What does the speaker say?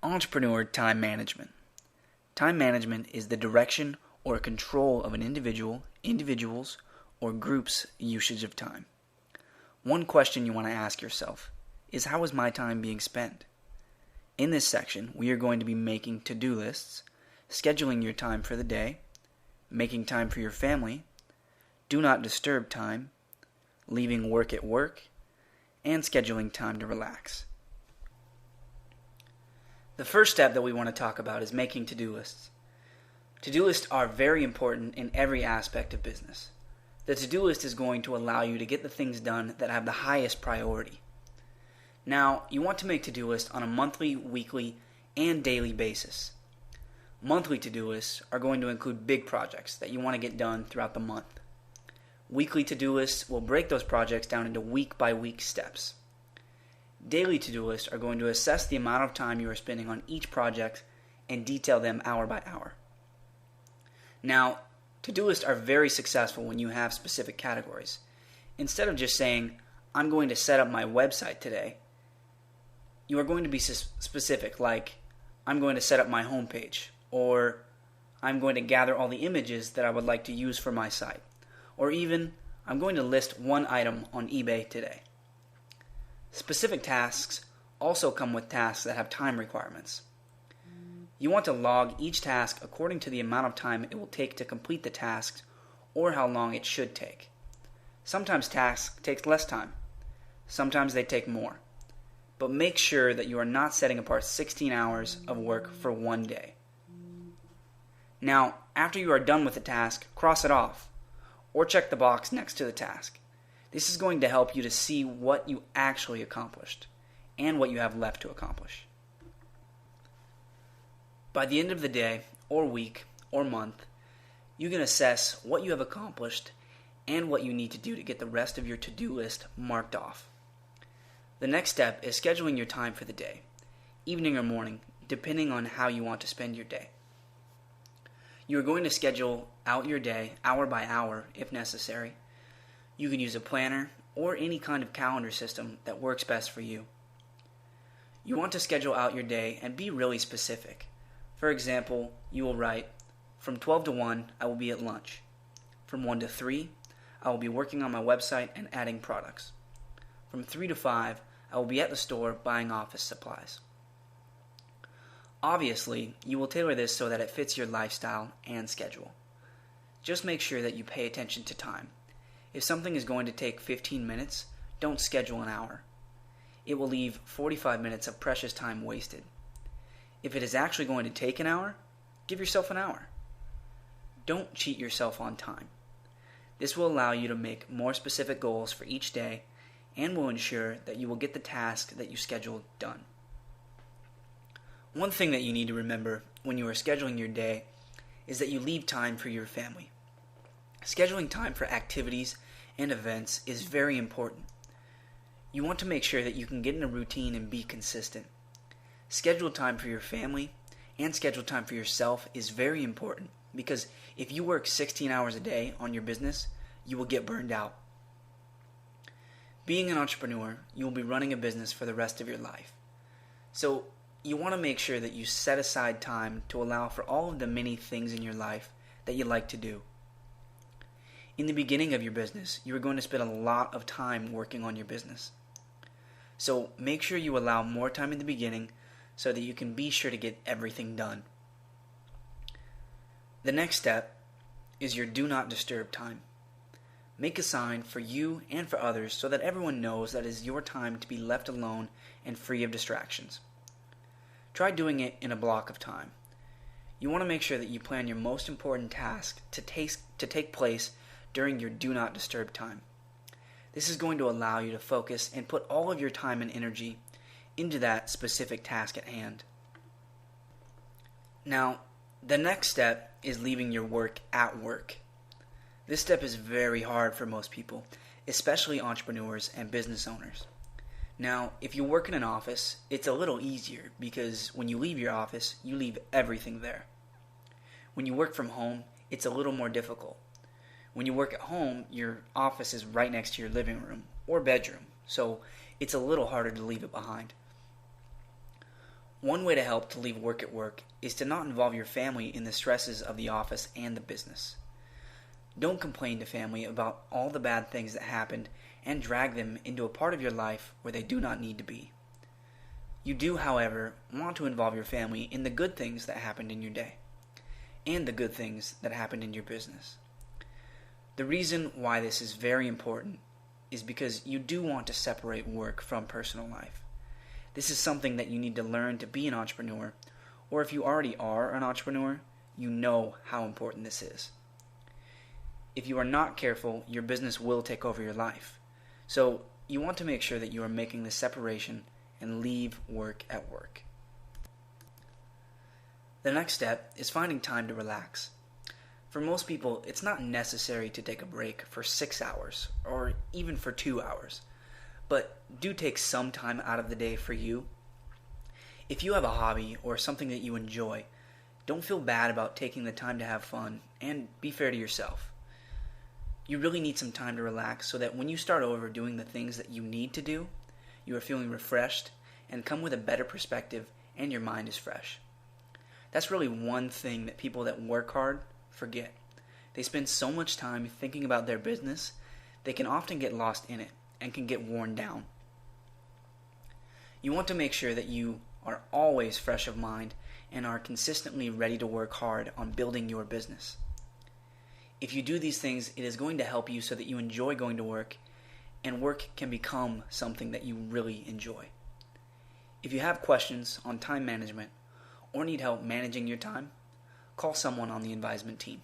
Entrepreneur time management. Time management is the direction or control of an individual's, or group's usage of time. One question you want to ask yourself is, how is my time being spent? In this section, we are going to be making to-do lists, scheduling your time for the day, making time for your family, do not disturb time, leaving work at work, and scheduling time to relax. The first step that we want to talk about is making to-do lists. To-do lists are very important in every aspect of business. The to-do list is going to allow you to get the things done that have the highest priority. Now, you want to make to-do lists on a monthly, weekly, and daily basis. Monthly to-do lists are going to include big projects that you want to get done throughout the month. Weekly to-do lists will break those projects down into week-by-week steps. Daily to-do lists are going to assess the amount of time you are spending on each project and detail them hour by hour. Now, to-do lists are very successful when you have specific categories. Instead of just saying, I'm going to set up my website today, you are going to be specific, like, I'm going to set up my homepage, or I'm going to gather all the images that I would like to use for my site, or even, I'm going to list one item on eBay today. Specific tasks also come with tasks that have time requirements. You want to log each task according to the amount of time it will take to complete the task or how long it should take. Sometimes tasks take less time. Sometimes they take more. But make sure that you are not setting apart 16 hours of work for one day. Now, after you are done with the task, cross it off or check the box next to the task. This is going to help you to see what you actually accomplished and what you have left to accomplish. By the end of the day, or week, or month, you can assess what you have accomplished and what you need to do to get the rest of your to-do list marked off. The next step is scheduling your time for the day, evening or morning, depending on how you want to spend your day. You are going to schedule out your day hour by hour if necessary. You can use a planner or any kind of calendar system that works best for you. You want to schedule out your day and be really specific. For example, you will write, from 12 to 1, I will be at lunch. From 1 to 3, I will be working on my website and adding products. From 3 to 5, I will be at the store buying office supplies. Obviously, you will tailor this so that it fits your lifestyle and schedule. Just make sure that you pay attention to time. If something is going to take 15 minutes, don't schedule an hour. It will leave 45 minutes of precious time wasted. If it is actually going to take an hour, give yourself an hour. Don't cheat yourself on time. This will allow you to make more specific goals for each day and will ensure that you will get the task that you scheduled done. One thing that you need to remember when you are scheduling your day is that you leave time for your family. Scheduling time for activities and events is very important. You want to make sure that you can get in a routine and be consistent. Schedule time for your family and schedule time for yourself is very important because if you work 16 hours a day on your business, you will get burned out. Being an entrepreneur, you will be running a business for the rest of your life. So you want to make sure that you set aside time to allow for all of the many things in your life that you like to do. In the beginning of your business, you are going to spend a lot of time working on your business. So make sure you allow more time in the beginning so that you can be sure to get everything done. The next step is your do not disturb time. Make a sign for you and for others so that everyone knows that it is your time to be left alone and free of distractions. Try doing it in a block of time. You want to make sure that you plan your most important task to take place during your do not disturb time. This is going to allow you to focus and put all of your time and energy into that specific task at hand. Now, the next step is leaving your work at work. This step is very hard for most people, especially entrepreneurs and business owners. Now, if you work in an office, it's a little easier because when you leave your office, you leave everything there. When you work from home, it's a little more difficult. When you work at home, your office is right next to your living room or bedroom, so it's a little harder to leave it behind. One way to help to leave work at work is to not involve your family in the stresses of the office and the business. Don't complain to family about all the bad things that happened and drag them into a part of your life where they do not need to be. You do, however, want to involve your family in the good things that happened in your day and the good things that happened in your business. The reason why this is very important is because you do want to separate work from personal life. This is something that you need to learn to be an entrepreneur, or if you already are an entrepreneur, you know how important this is. If you are not careful, your business will take over your life. So you want to make sure that you are making the separation and leave work at work. The next step is finding time to relax. For most people, it's not necessary to take a break for 6 hours or even for 2 hours, but do take some time out of the day for you. If you have a hobby or something that you enjoy, don't feel bad about taking the time to have fun and be fair to yourself. You really need some time to relax so that when you start over doing the things that you need to do, you are feeling refreshed and come with a better perspective and your mind is fresh. That's really one thing that people that work hard forget. They spend so much time thinking about their business, they can often get lost in it and can get worn down. You want to make sure that you are always fresh of mind and are consistently ready to work hard on building your business. If you do these things, it is going to help you so that you enjoy going to work, and work can become something that you really enjoy. If you have questions on time management or need help managing your time, call someone on the advisement team.